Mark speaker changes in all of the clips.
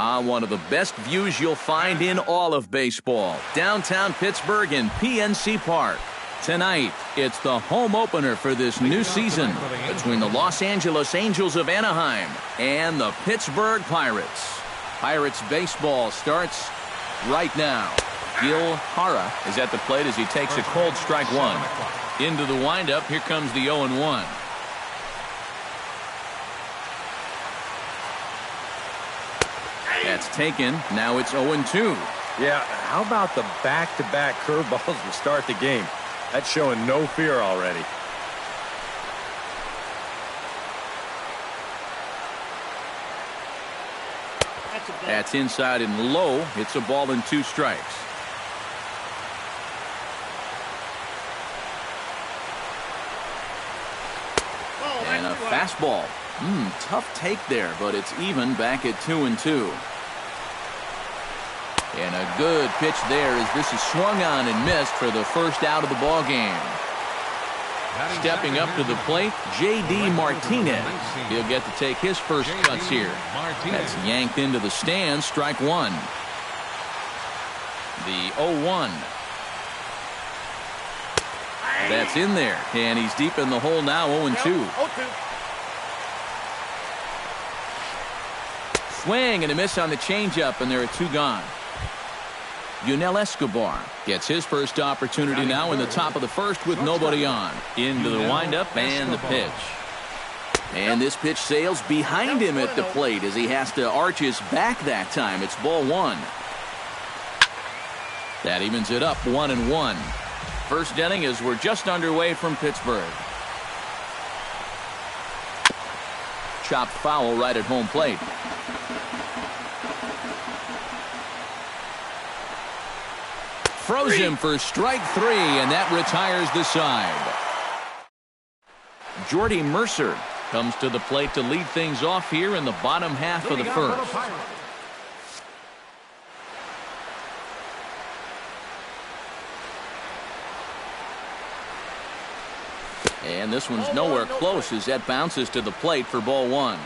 Speaker 1: One of the best views you'll find in all of baseball. Downtown Pittsburgh in PNC Park. Tonight, it's the home opener for this new season between the Los Angeles Angels of Anaheim and the Pittsburgh Pirates. Pirates baseball starts right now. Gil Hara is at the plate as he takes a cold strike one. Into the windup, here comes the 0-1. That's taken. Now it's 0-2.
Speaker 2: Yeah, how about the back-to-back curveballs to start the game? That's showing no fear already.
Speaker 1: That's inside and low. It's a ball and 2 strikes. And a fastball. Tough take there, but it's even back at 2-2. And a good pitch there as this is swung on and missed for the first out of the ball game. Stepping up to the plate, J.D. Martinez. He'll get to take his first cuts here. That's yanked into the stands, strike one. The 0-1. That's in there, and he's deep in the hole now, 0-2. Swing and a miss on the changeup, and there are 2 gone. Yunel Escobar gets his first opportunity now in the top of the first with nobody on. Into the windup and the pitch. And this pitch sails behind him at the plate as he has to arch his back that time. It's ball 1. That evens it up 1-1. First inning as we're just underway from Pittsburgh. Chopped foul right at home plate. Throws him for strike 3, and that retires the side. Jordy Mercer comes to the plate to lead things off here in the bottom half of the first. And this one's nowhere close as that bounces to the plate for ball 1.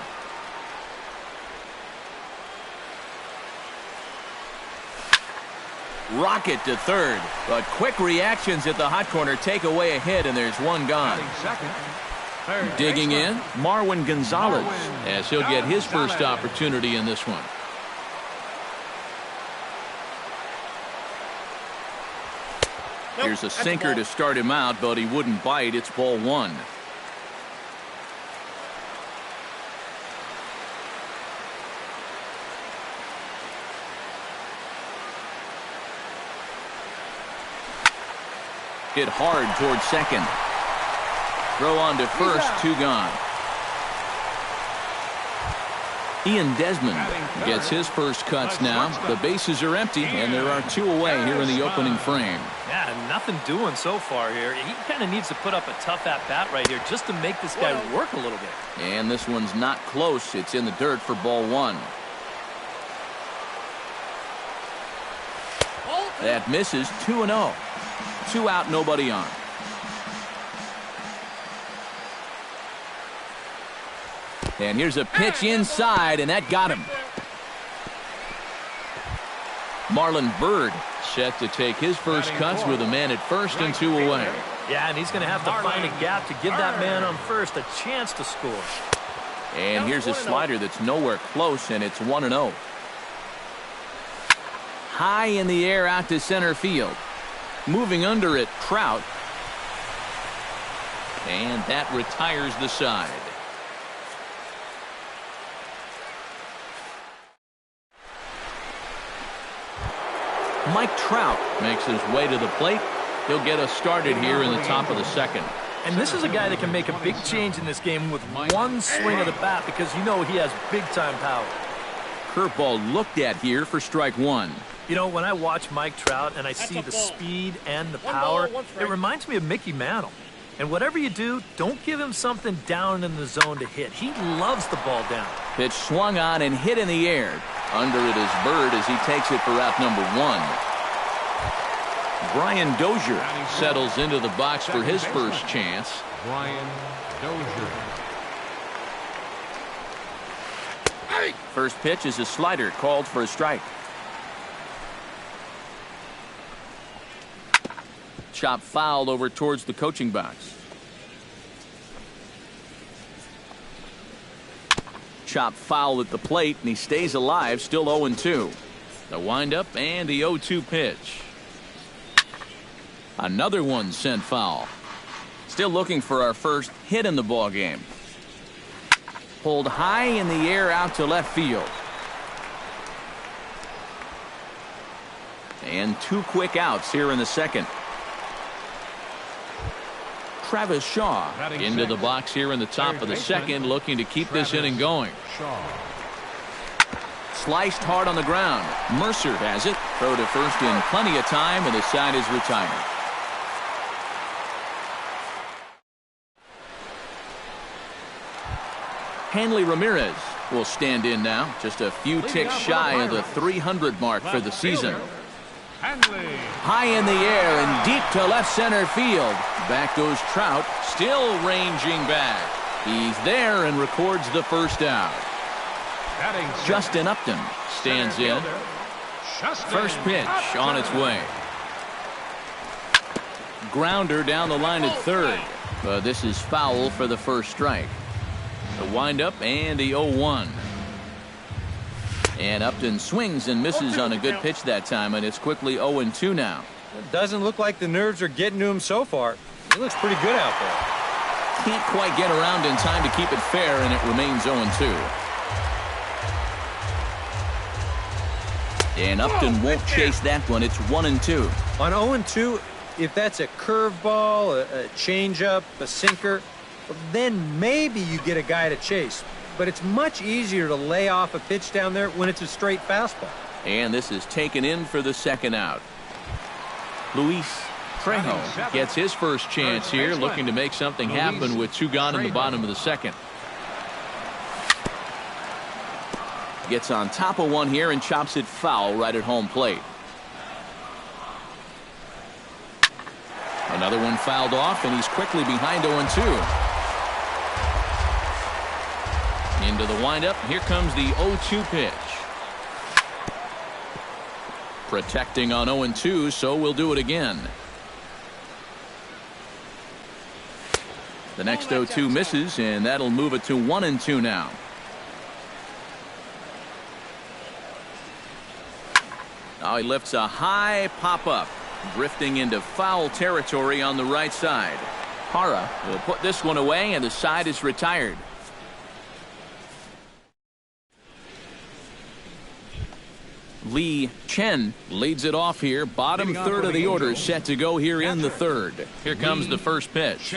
Speaker 1: Rocket to third, but quick reactions at the hot corner take away a hit, and there's 1 gone. Digging in, Marwin Gonzalez, as he'll get his first opportunity in this one. Here's a sinker to start him out, but he wouldn't bite. It's ball 1. Hit hard towards second. Throw on to first, 2 gone. Ian Desmond gets his first cuts now. The bases are empty, and there are 2 away here in the opening frame.
Speaker 3: Yeah, nothing doing so far here. He kind of needs to put up a tough at-bat right here just to make this guy work a little bit.
Speaker 1: And this one's not close. It's in the dirt for ball 1. That misses. 2-0. 2 out, nobody on. And here's a pitch inside, and that got him. Marlon Byrd set to take his first cuts with a man at first and 2 away.
Speaker 3: Yeah, and he's going to have to find a gap to give that man on first a chance to score.
Speaker 1: And here's a slider that's nowhere close, and it's 1-0. High in the air out to center field. Moving under it, Trout. And that retires the side. Mike Trout makes his way to the plate. He'll get us started here in the top of the second.
Speaker 3: And this is a guy that can make a big change in this game with one swing of the bat because you know he has big-time power.
Speaker 1: Curveball looked at here for strike 1.
Speaker 3: You know, when I watch Mike Trout and I see the speed and the power, it reminds me of Mickey Mantle. And whatever you do, don't give him something down in the zone to hit. He loves the ball down.
Speaker 1: Pitch swung on and hit in the air. Under it is Bird as he takes it for out number 1. Brian Dozier settles into the box for his first chance.
Speaker 4: Brian Dozier.
Speaker 1: First pitch is a slider called for a strike. Chop foul over towards the coaching box. Chop foul at the plate, and he stays alive, still 0-2. The windup and the 0-2 pitch. Another one sent foul. Still looking for our first hit in the ball game. Pulled high in the air out to left field. And 2 quick outs here in the second. Travis Shaw into the box here in the top of the second, looking to keep this inning going. Sliced hard on the ground. Mercer has it. Throw to first in plenty of time, and the side is retired. Hanley Ramirez will stand in now, just a few ticks shy of the 300 mark for the season. High in the air and deep to left center field. Back goes Trout, still ranging back. He's there and records the first out. Justin Upton stands in. First pitch on its way. Grounder down the line at third. This is foul for the first strike. The windup and the 0-1. And Upton swings and misses on a good pitch that time, and it's quickly 0-2 now.
Speaker 2: It doesn't look like the nerves are getting to him so far. He looks pretty good out there.
Speaker 1: Can't quite get around in time to keep it fair, and it remains 0-2. And Upton won't chase that one. It's 1-2.
Speaker 2: On 0-2, if that's a curveball, a changeup, a sinker, then maybe you get a guy to chase. But it's much easier to lay off a pitch down there when it's a straight fastball.
Speaker 1: And this is taken in for the second out. Luis Trejo gets his first chance here, looking to make something happen with 2 gone in the bottom of the second. Gets on top of one here and chops it foul right at home plate. Another one fouled off, and he's quickly behind 0-2. Into the windup. Here comes the 0-2 pitch. Protecting on 0-2, so we'll do it again. The next 0-2 misses, and that'll move it to 1-2 now. Now he lifts a high pop-up, drifting into foul territory on the right side. Hara will put this one away, and the side is retired. Lee Chen leads it off here. Bottom third of the order set to go here in the third. Here comes the first pitch.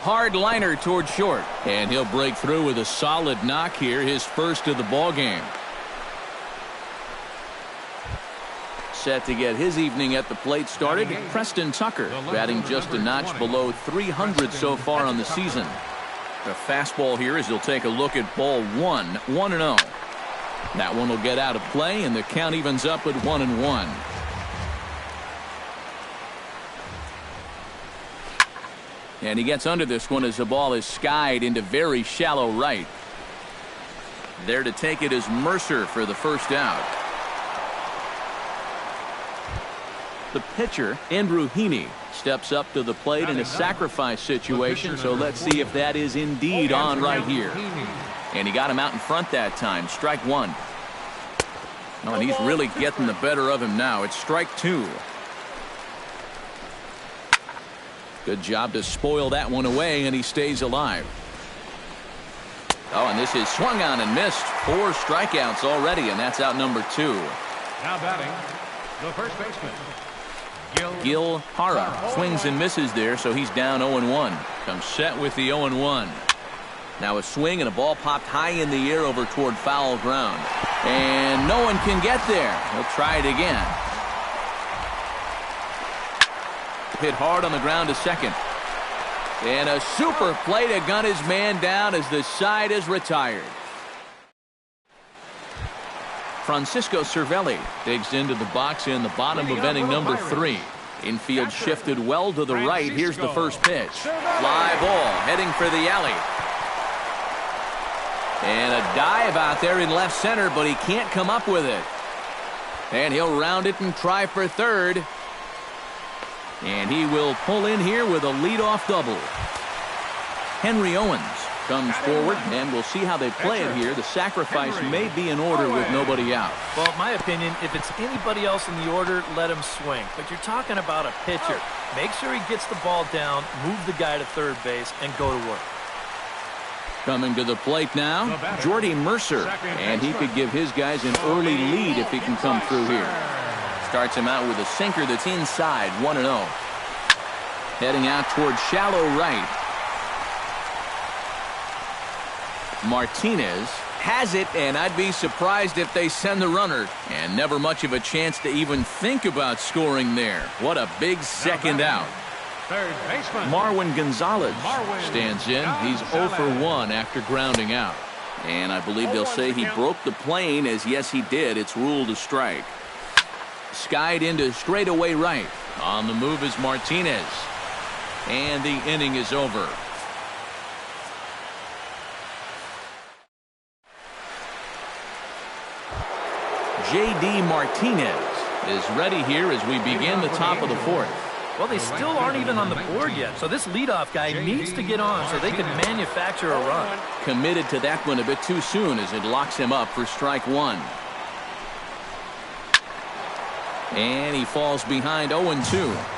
Speaker 1: Hard liner toward short, and he'll break through with a solid knock here, his first of the ball game. Set to get his evening at the plate started. Preston Tucker batting just a notch below 300 so far on the season. The fastball here as he'll take a look at ball 1, 1-0. That one will get out of play, and the count evens up at 1-1. And he gets under this one as the ball is skied into very shallow right. There to take it is Mercer for the first out. The pitcher, Andrew Heaney, steps up to the plate in a sacrifice situation, so let's see if that is indeed on right here. And he got him out in front that time. Strike 1. Oh, and he's really getting the better of him now. It's strike 2. Good job to spoil that one away, and he stays alive. Oh, and this is swung on and missed. 4 strikeouts already, and that's out number 2.
Speaker 4: Now batting, the first baseman,
Speaker 1: Gil Hara swings and misses there, so he's down 0-1. Comes set with the 0-1. Now a swing and a ball popped high in the air over toward foul ground. And no one can get there. He'll try it again. Hit hard on the ground to second. And a super play to gun his man down as the side is retired. Francisco Cervelli digs into the box in the bottom of inning number 3. Infield shifted well to the right. Here's the first pitch. Fly ball heading for the alley. And a dive out there in left center, but he can't come up with it. And he'll round it and try for third. And he will pull in here with a leadoff double. Henry Owens comes forward, and we'll see how they play it here. The sacrifice may be in order with nobody out.
Speaker 3: Well, in my opinion, if it's anybody else in the order, let him swing. But you're talking about a pitcher. Make sure he gets the ball down, move the guy to third base, and go to work.
Speaker 1: Coming to the plate now, Jordy Mercer. And he could give his guys an early lead if he can come through here. Starts him out with a sinker that's inside, 1-0. Heading out towards shallow right. Martinez has it, and I'd be surprised if they send the runner. And never much of a chance to even think about scoring there. What a big second out.
Speaker 4: Third baseman
Speaker 1: Marwin Gonzalez stands in. He's 0 for 1 after grounding out. And I believe they'll say he broke the plane, as yes he did. It's ruled a strike. Skied into straightaway right. On the move is Martinez. And the inning is over. J.D. Martinez is ready here as we begin the top of the fourth.
Speaker 3: Well, they still aren't even on the board yet, so this leadoff guy needs to get on so they can manufacture a run.
Speaker 1: Committed to that one a bit too soon as it locks him up for strike one. And he falls behind 0-2.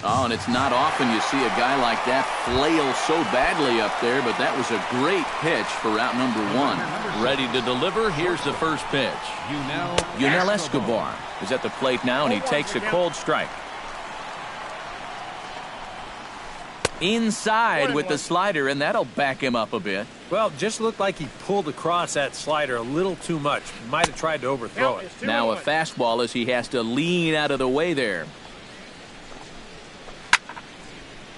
Speaker 1: Oh, and it's not often you see a guy like that flail so badly up there, but that was a great pitch for out number one. Ready to deliver. Here's the first pitch. Yunel Escobar is at the plate now, and he takes a cold strike. Inside with the slider, and that'll back him up a bit.
Speaker 2: Well, just looked like he pulled across that slider a little too much. Might have tried to overthrow it.
Speaker 1: Now a fastball as he has to lean out of the way there.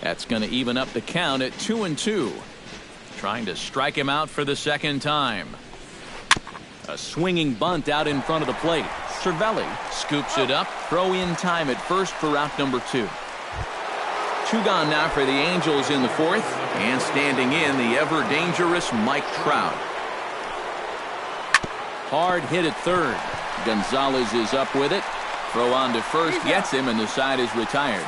Speaker 1: That's going to even up the count at 2-2. Trying to strike him out for the second time. A swinging bunt out in front of the plate. Cervelli scoops it up. Throw in time at first for out number 2. 2 gone now for the Angels in the fourth. And standing in, the ever-dangerous Mike Trout. Hard hit at third. Gonzalez is up with it. Throw on to first gets him, and the side is retired.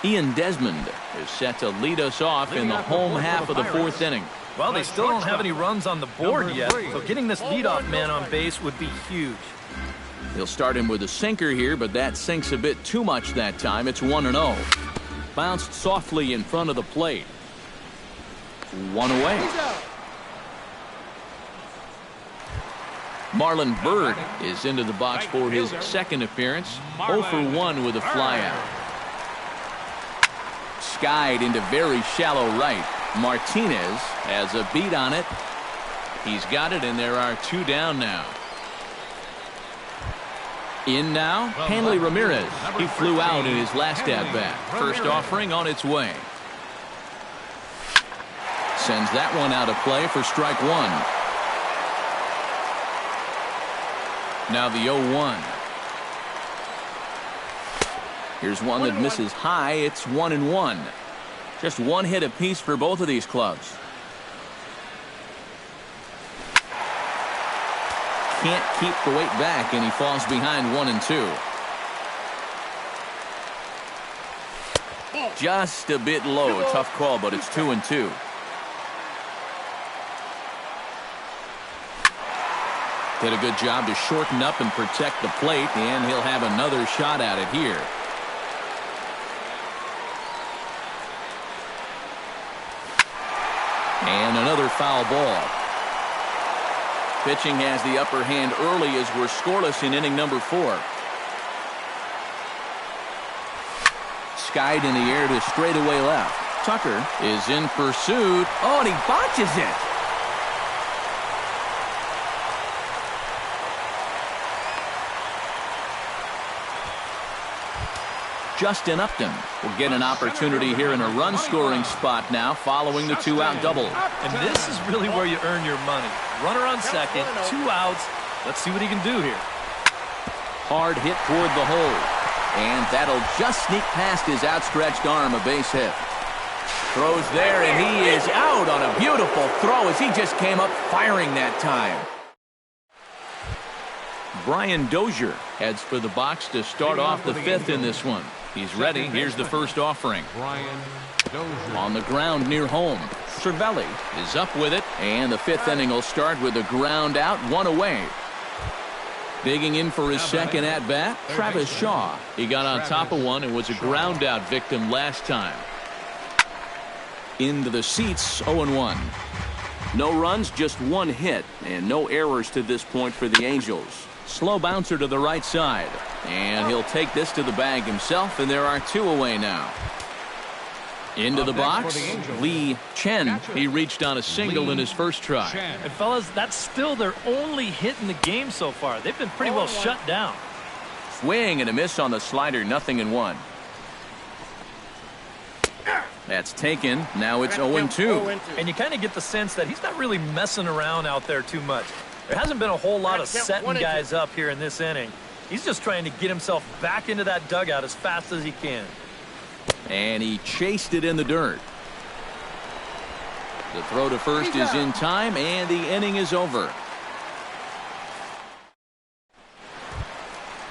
Speaker 1: Ian Desmond is set to lead us off in the home half of the fourth inning.
Speaker 3: Well, they still don't have any runs on the board yet, so getting this leadoff man on base would be huge.
Speaker 1: He'll start him with a sinker here, but that sinks a bit too much that time. It's 1-0. Bounced softly in front of the plate. 1 away. Marlon Byrd is into the box for his second appearance. 0 for 1 with a flyout. Skied into very shallow right. Martinez has a beat on it. He's got it, and there are 2 down now. In now, Hanley Ramirez. He flew out in his last at-bat. First offering on its way. Sends that one out of play for strike one. Now the 0-1. Here's one that misses high. It's 1-1. Just 1 hit apiece for both of these clubs. Can't keep the weight back, and he falls behind 1-2. Just a bit low. Tough call, but it's 2-2. Did a good job to shorten up and protect the plate, and he'll have another shot at it here. And another foul ball. Pitching has the upper hand early as we're scoreless in inning number 4. Skied in the air to straightaway left. Tucker is in pursuit. Oh, and he botches it. Justin Upton will get an opportunity here in a run-scoring spot now following the 2-out double.
Speaker 3: And this is really where you earn your money. Runner on second, 2 outs. Let's see what he can do here.
Speaker 1: Hard hit toward the hole. And that'll just sneak past his outstretched arm, a base hit. Throws there, and he is out on a beautiful throw as he just came up firing that time. Brian Dozier heads for the box to start off the fifth in this one. He's ready. Here's the first offering. On the ground near home. Cervelli is up with it, and the fifth inning will start with a ground out, one away. Digging in for his second at-bat, Travis Shaw. He got on top of one and was a ground out victim last time. Into the seats, 0-1. No runs, just one hit, and no errors to this point for the Angels. Slow bouncer to the right side, and he'll take this to the bag himself, and there are two away now. Into the box, Lee Chen. He reached on a single in his first try.
Speaker 3: And fellas, that's still their only hit in the game so far. They've been pretty well shut down.
Speaker 1: Swing and a miss on the slider, 0-1. That's taken. Now it's 0-2.
Speaker 3: And you kind of get the sense that he's not really messing around out there too much. There hasn't been a whole lot of setting guys up here in this inning. He's just trying to get himself back into that dugout as fast as he can.
Speaker 1: And he chased it in the dirt. The throw to first is in time, and the inning is over.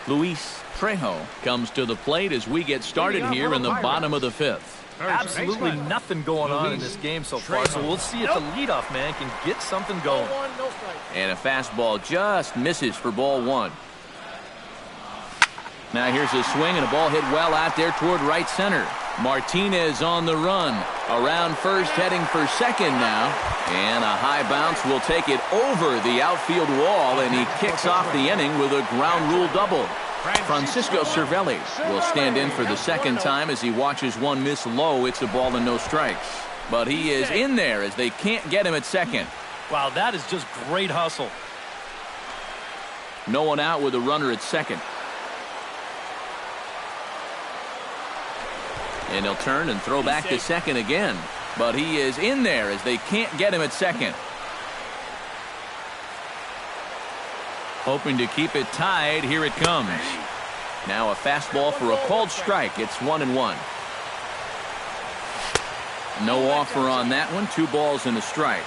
Speaker 1: Luis Trejo comes to the plate as we get started here in the bottom of the fifth.
Speaker 3: Absolutely nothing going on in this game so far, so we'll see if the leadoff man can get something going.
Speaker 1: And a fastball just misses for ball one. Now here's a swing and a ball hit well out there toward right center. Martinez on the run. Around first, heading for second now. And a high bounce will take it over the outfield wall, and he kicks off the inning with a ground rule double. Francisco Cervelli will stand in for the second time as he watches one miss low. It's a ball and no strikes. But he is in there as they can't get him at second.
Speaker 3: Wow, that is just great hustle.
Speaker 1: No one out with a runner at second. And he'll turn and throw back to second again. But he is in there as they can't get him at second. Hoping to keep it tied. Here it comes. Now a fastball for a called strike. It's 1-1. No offer on that one. 2 balls and a strike.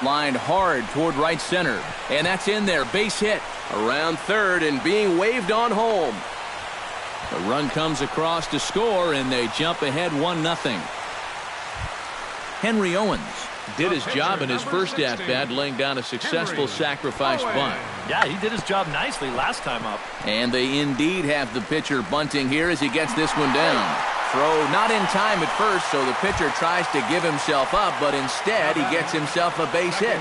Speaker 1: Lined hard toward right center. And that's in there. Base hit. Around third and being waved on home. The run comes across to score, and they jump ahead 1-0. Henry Owens did his job in his first at-bat, laying down a successful sacrifice bunt.
Speaker 3: Yeah, he did his job nicely last time up.
Speaker 1: And they indeed have the pitcher bunting here as he gets this one down. Throw not in time at first, so the pitcher tries to give himself up, but instead he gets himself a base hit.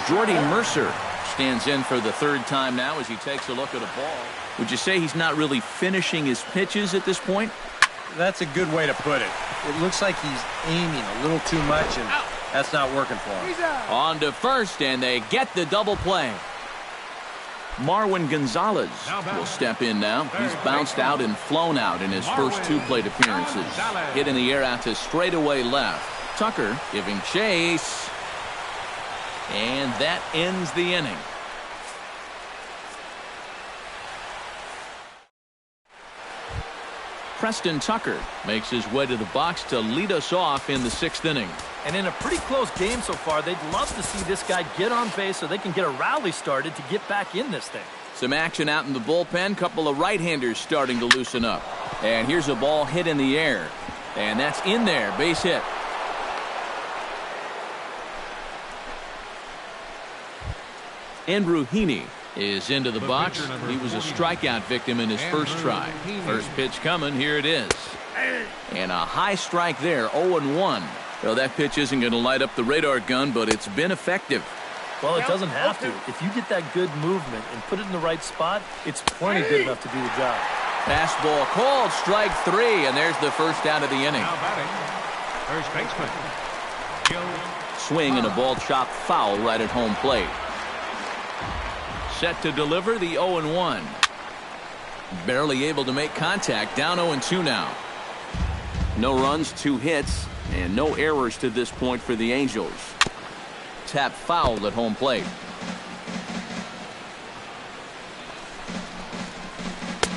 Speaker 1: Jordy Mercer stands in for the third time now as he takes a look at a ball. Would you say he's not really finishing his pitches at this point?
Speaker 2: That's a good way to put it. It looks like he's aiming a little too much, and that's not working for him.
Speaker 1: On to first, and they get the double play. Marwin Gonzalez will step in now. He's bounced out and flown out in his first 2 plate appearances. Hit in the air out to straightaway left. Tucker giving chase. And that ends the inning. Preston Tucker makes his way to the box to lead us off in the 6th inning.
Speaker 3: And in a pretty close game so far, they'd love to see this guy get on base so they can get a rally started to get back in this thing.
Speaker 1: Some action out in the bullpen. Couple of right-handers starting to loosen up. And here's a ball hit in the air. And that's in there. Base hit. Andrew Heaney is into the box. He was a strikeout victim in his first try. First pitch coming. Here it is. And a high strike there. 0-1. Well, that pitch isn't going to light up the radar gun, but it's been effective.
Speaker 3: Well, it doesn't have to. If you get that good movement and put it in the right spot, it's plenty good enough to do the job.
Speaker 1: Fastball called. Strike 3, and there's the first out of the inning.
Speaker 4: Now batting, first baseman, Joe.
Speaker 1: Swing and a ball chopped foul right at home plate. Set to deliver the 0-1. Barely able to make contact. Down 0-2 now. No runs, 2 hits, and no errors to this point for the Angels. Tap foul at home plate.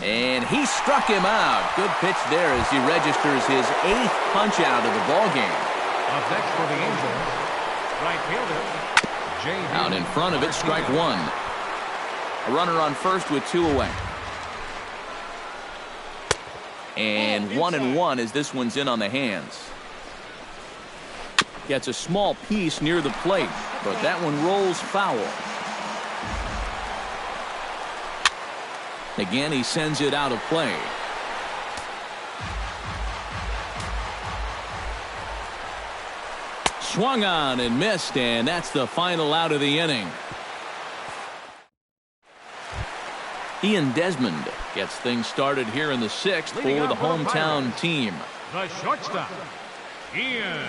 Speaker 1: And he struck him out. Good pitch there as he registers his 8th punch out of the ball game.
Speaker 4: Up next for the Angels, right fielder, J.D.
Speaker 1: Out in front of it, strike one. A runner on first with 2 away. And 1-1 as this one's in on the hands. Gets a small piece near the plate, but that one rolls foul. Again, he sends it out of play. Swung on and missed, and that's the final out of the inning. Ian Desmond gets things started here in the 6th for the hometown team.
Speaker 4: The shortstop, Ian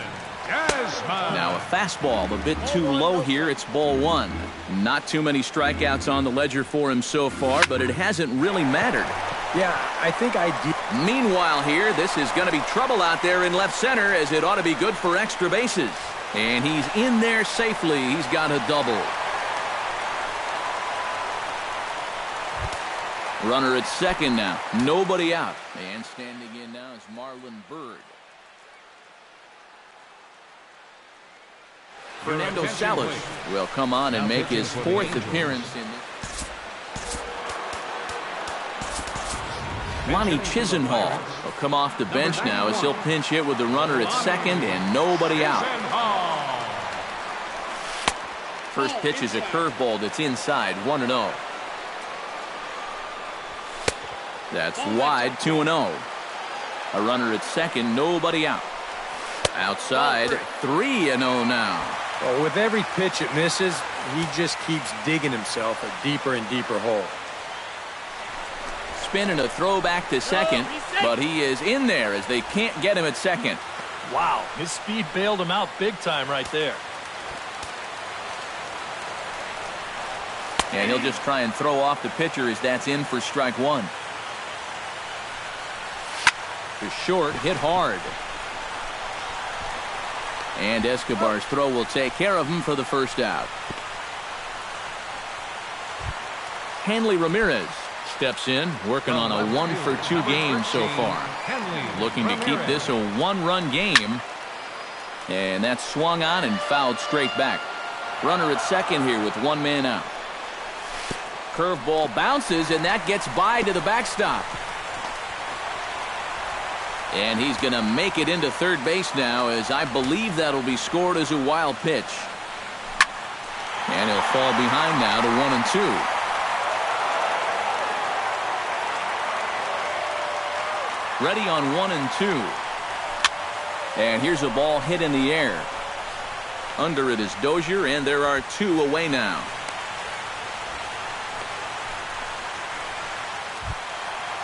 Speaker 4: Desmond.
Speaker 1: Now a fastball a bit too low here. It's ball 1. Not too many strikeouts on the ledger for him so far, but it hasn't really mattered.
Speaker 2: Yeah, I think I did.
Speaker 1: Meanwhile here, this is going to be trouble out there in left center, as it ought to be good for extra bases. And he's in there safely. He's got a double. Runner at second now. Nobody out. And standing in now is Marlon Byrd. Fernando Salas will come on and make his 4th appearance in this. Lonnie Chisenhall will come off the bench now as he'll pinch hit with the runner at second and nobody out. First pitch is a curveball that's inside, 1-0. That's wide, 2-0. A runner at second, nobody out. Outside, 3-0 now.
Speaker 2: Well, with every pitch it misses, he just keeps digging himself a deeper and deeper hole.
Speaker 1: Spinning a throw back to second, but he is in there as they can't get him at second.
Speaker 3: Wow, his speed bailed him out big time right there.
Speaker 1: And he'll just try and throw off the pitcher as that's in for strike one. To short, hit hard. And Escobar's throw will take care of him for the first out. Hanley Ramirez steps in, working on a 1-for-2 game so far. Looking to keep this a 1-run game. And that's swung on and fouled straight back. Runner at second here with 1 man out. Curveball bounces, and that gets by to the backstop. And he's going to make it into third base now, as I believe that'll be scored as a wild pitch. And he'll fall behind now to 1-2. Ready on 1-2. And here's a ball hit in the air. Under it is Dozier, and there are 2 away now.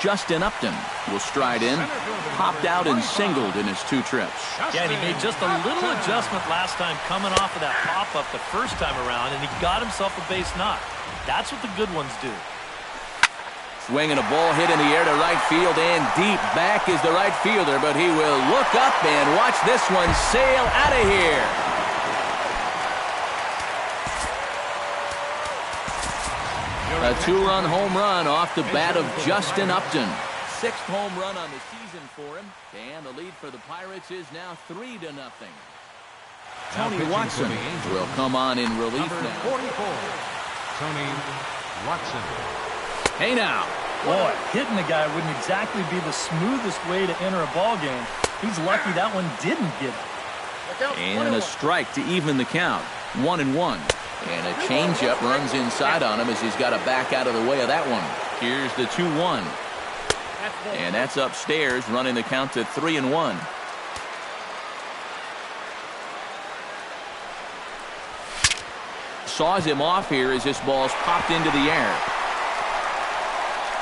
Speaker 1: Justin Upton will stride in, popped out and singled in his 2 trips.
Speaker 3: Yeah, and he made just a little adjustment last time coming off of that pop-up the first time around, and he got himself a base knock. That's what the good ones do.
Speaker 1: Swinging a ball hit in the air to right field, and deep back is the right fielder, but he will look up and watch this one sail out of here. A 2-run home run off the bat of Justin Upton. 6th home run on the season for him. And the lead for the Pirates is now 3-0. Tony Watson will come on in relief now.
Speaker 4: 44, Tony Watson.
Speaker 1: Hey now.
Speaker 3: Boy, hitting the guy wouldn't exactly be the smoothest way to enter a ball game. He's lucky that one didn't get him.
Speaker 1: And a strike to even the count. 1-1. And a changeup runs inside on him as he's got to back out of the way of that one. Here's the 2-1. And that's upstairs, running the count to 3-1. Saws him off here as this ball's popped into the air.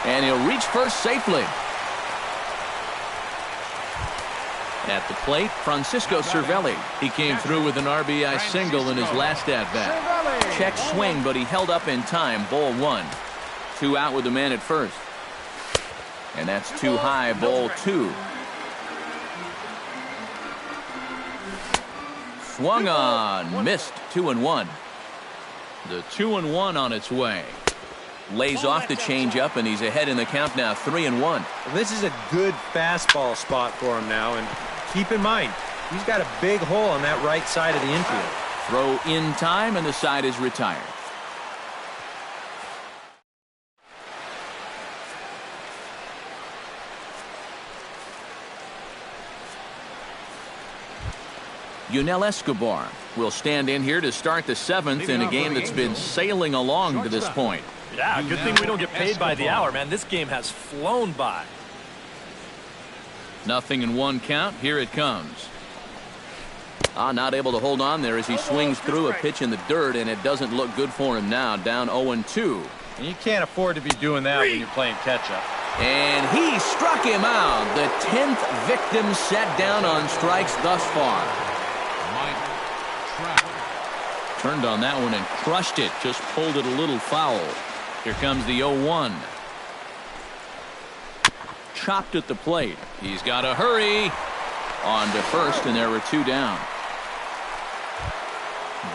Speaker 1: And he'll reach first safely. At the plate, Francisco Cervelli. He came through with an RBI single in his last at-bat. Check swing, but he held up in time. Ball 1. 2 out with the man at first. And that's too high. Ball 2. Swung on. Missed. 2-1. The 2-1 on its way. Lays off the changeup, and he's ahead in the count now, 3-1.
Speaker 2: Well, this is a good fastball spot for him now, and keep in mind, he's got a big hole on that right side of the infield.
Speaker 1: Throw in time, and the side is retired. Yunel Escobar will stand in here to start the 7th in a game that's been sailing along to this point.
Speaker 3: Yeah, good thing we don't get paid by the hour, man. This game has flown by.
Speaker 1: 0-1 count. Here it comes. Not able to hold on there as he swings through a pitch in the dirt, and it doesn't look good for him now. Down 0-2.
Speaker 2: And you can't afford to be doing that when you're playing catch-up.
Speaker 1: And he struck him out. The 10th victim set down on strikes thus far. Turned on that one and crushed it. Just pulled it a little foul. Here comes the 0-1. Chopped at the plate. He's got to hurry. On to first, and there were 2 down.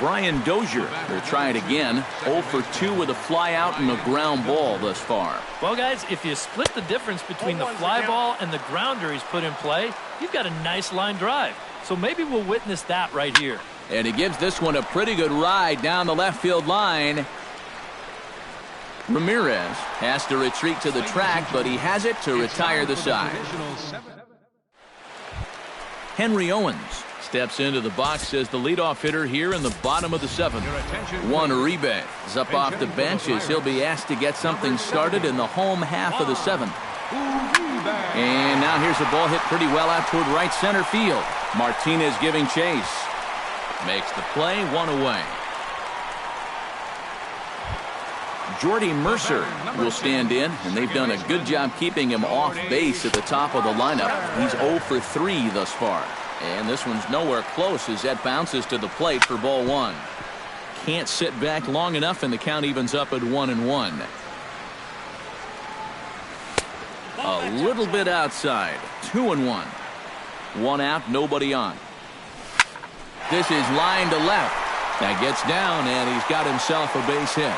Speaker 1: Brian Dozier will try it again. 0 for 2 with a fly out and a ground ball thus far.
Speaker 3: Well, guys, if you split the difference between the fly ball and the grounder he's put in play, you've got a nice line drive. So maybe we'll witness that right here.
Speaker 1: And he gives this one a pretty good ride down the left field line. Ramirez has to retreat to the track, but he has it to retire the side. Henry Owens steps into the box as the leadoff hitter here in the bottom of the 7th. Juan Uribe is up off the bench as he'll be asked to get something started in the home half of the 7th. And now here's a ball hit pretty well out toward right center field. Martinez giving chase. Makes the play, 1 away. Jordy Mercer will stand in, and they've done a good job keeping him off base at the top of the lineup. He's 0 for 3 thus far. And this one's nowhere close as that bounces to the plate for ball 1. Can't sit back long enough, and the count evens up at 1-1. A little bit outside. 2-1. 1 out, nobody on. This is line to left. That gets down, and he's got himself a base hit.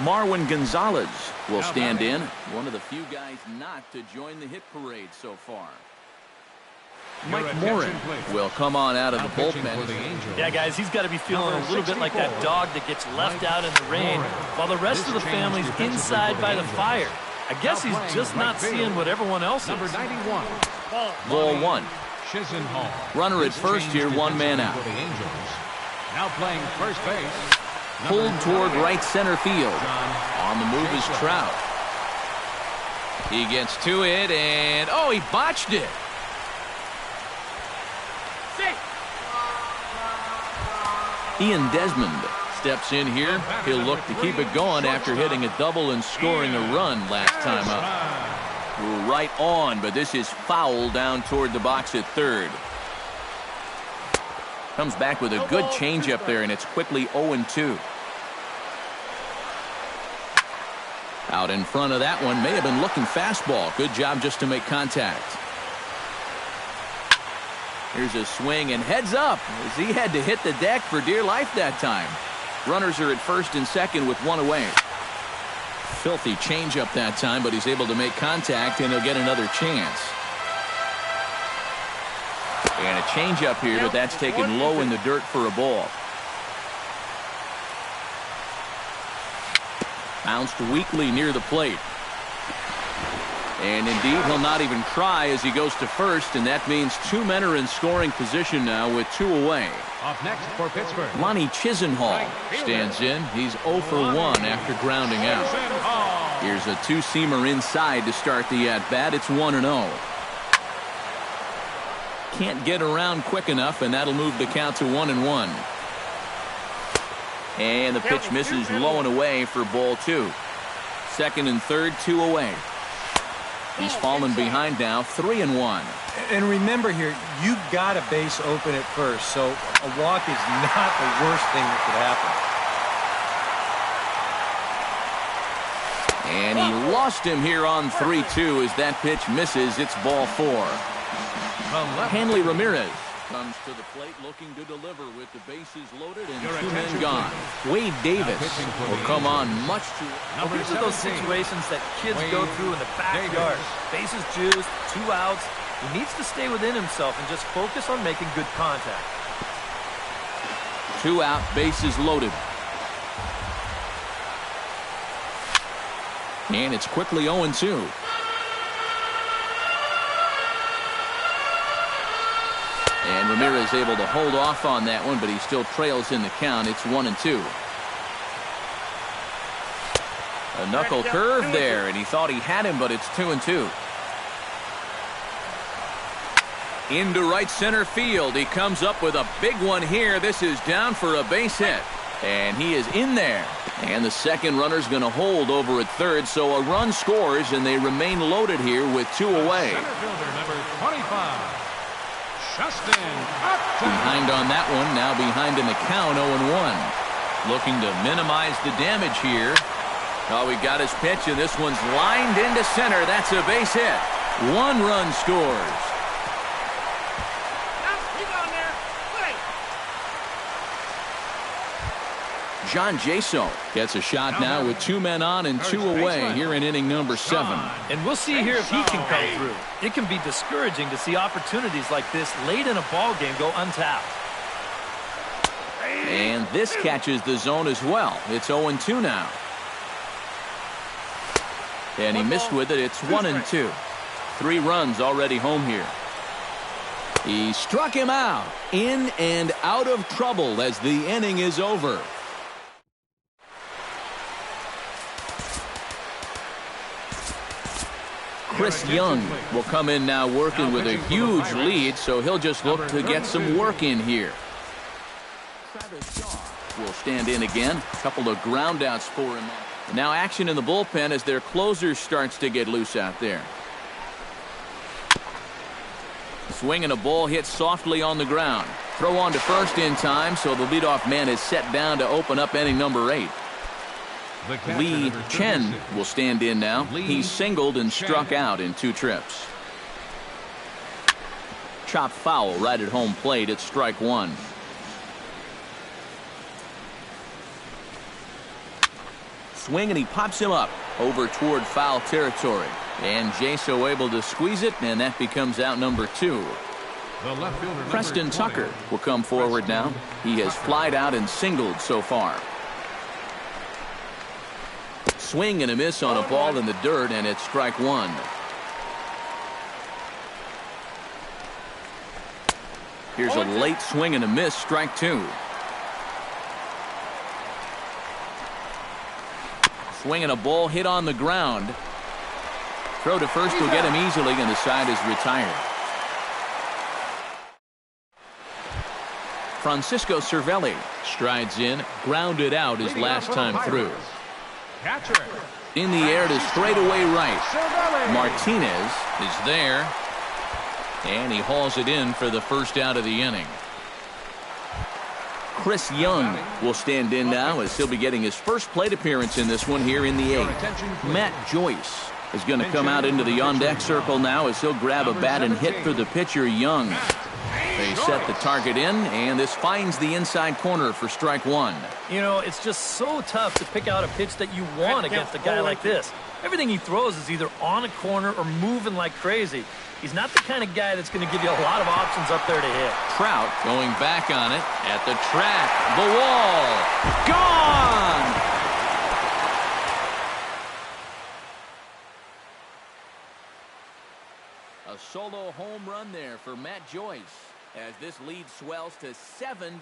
Speaker 1: Marwin Gonzalez will stand in. One of the few guys not to join the hit parade so far. Mike Morin will come on out of the bullpen.
Speaker 3: Yeah, guys, he's got to be feeling a little bit like that dog that gets left out in the rain while the rest of the family's inside by the fire. I guess he's just not seeing what everyone else is.
Speaker 4: Number 91.
Speaker 1: Ball 1. Runner at first here, 1 man out.
Speaker 4: Now playing first base.
Speaker 1: Pulled toward right center field. On the move is Trout. He gets to it, and he botched it. Ian Desmond steps in here. He'll look to keep it going after hitting a double and scoring a run last time up. Right on, but this is foul down toward the box at third. Comes back with a good changeup there, and it's quickly 0-2. Out in front of that one, may have been looking fastball. Good job just to make contact. Here's a swing and heads up as he had to hit the deck for dear life that time. Runners are at first and second with 1 away. Filthy changeup that time, but he's able to make contact, and he'll get another chance. And a changeup here, but that's taken low in the dirt for a ball. Bounced weakly near the plate. And indeed, he'll not even try as he goes to first, and that means 2 men are in scoring position now with 2 away.
Speaker 4: Up next for Pittsburgh.
Speaker 1: Lonnie Chisenhall stands in. He's 0 for 1 after grounding out. Here's a 2-seamer inside to start the at-bat. It's 1-0. Can't get around quick enough, and that'll move the count to 1-1. And the pitch misses low and away for ball 2. Second and third, 2 away. He's fallen behind now, 3-1.
Speaker 2: And remember here, you've got a base open at first, so a walk is not the worst thing that could happen.
Speaker 1: And he lost him here on 3-2 as that pitch misses. It's ball 4. Hanley Ramirez Comes to the plate looking to deliver with the bases loaded and
Speaker 4: Your
Speaker 1: 2 men
Speaker 4: attention,
Speaker 1: gone.
Speaker 4: please.
Speaker 1: Wade Davis
Speaker 4: pitching for
Speaker 1: will
Speaker 4: the
Speaker 1: come on
Speaker 4: Angels.
Speaker 1: much too.
Speaker 3: Well, these are those
Speaker 4: 17,
Speaker 3: situations that kids
Speaker 4: Wade
Speaker 3: go through in the backyard.
Speaker 4: Davis.
Speaker 3: Bases juiced, 2 outs. He needs to stay within himself and just focus on making good contact.
Speaker 1: 2 out, bases loaded. And it's quickly 0-2. And Ramirez able to hold off on that one, but he still trails in the count. It's 1-2. A knuckle curve there, and he thought he had him, but it's 2-2. Into right center field. He comes up with a big one here. This is down for a base hit. And he is in there. And the second runner's going to hold over at third, so a run scores, and they remain loaded here with 2 away.
Speaker 4: Center fielder number 25. Justin Upton.
Speaker 1: Behind on that one, now behind in the count, 0-1. Looking to minimize the damage here. Oh, he got his pitch, and this one's lined into center. That's a base hit. 1 run scores. John Jaso gets a shot now with 2 men on and 2 away here in inning number 7.
Speaker 3: And we'll see here if he can come through. It can be discouraging to see opportunities like this late in a ball game go untapped.
Speaker 1: And this catches the zone as well. It's 0-2 now. And he missed with it. It's 1-2. 3 runs already home here. He struck him out. In and out of trouble as the inning is over. Chris Young will come in now working with a huge lead, so he'll just look to get some work in here. Will stand in again. A couple of ground outs for him. Now action in the bullpen as their closer starts to get loose out there. Swing and a ball hit softly on the ground. Throw on to first in time, so the leadoff man is set down to open up inning number 8. Lee Chen will stand in now. He's singled and struck out in 2 trips. Chop foul right at home plate. It's strike 1. Swing and he pops him up over toward foul territory. And Jaso able to squeeze it, and that becomes out number 2.
Speaker 4: The left fielder,
Speaker 1: Preston
Speaker 4: number 20.
Speaker 1: Tucker will come forward now. He has flied out and singled so far. Swing and a miss on a ball in the dirt, and it's strike 1. Here's a late swing and a miss, strike 2. Swing and a ball hit on the ground. Throw to first will get him easily, and the side is retired. Francisco Cervelli strides in, grounded out his last time through.
Speaker 4: Catcher.
Speaker 1: In the air to straightaway right. Martinez is there, and he hauls it in for the first out of the inning. Chris Young will stand in now as he'll be getting his first plate appearance in this one here in the 8th. Matt Joyce is going to come out into the on-deck circle now as he'll grab a bat and hit for the pitcher Young. They set the target in, and this finds the inside corner for strike 1.
Speaker 3: You know, it's just so tough to pick out a pitch that you want against a guy like this. Everything he throws is either on a corner or moving like crazy. He's not the kind of guy that's going to give you a lot of options up there to hit.
Speaker 1: Trout going back on it at the track. The wall. Gone! A solo home run there for Matt Joyce as this lead swells to 7-0.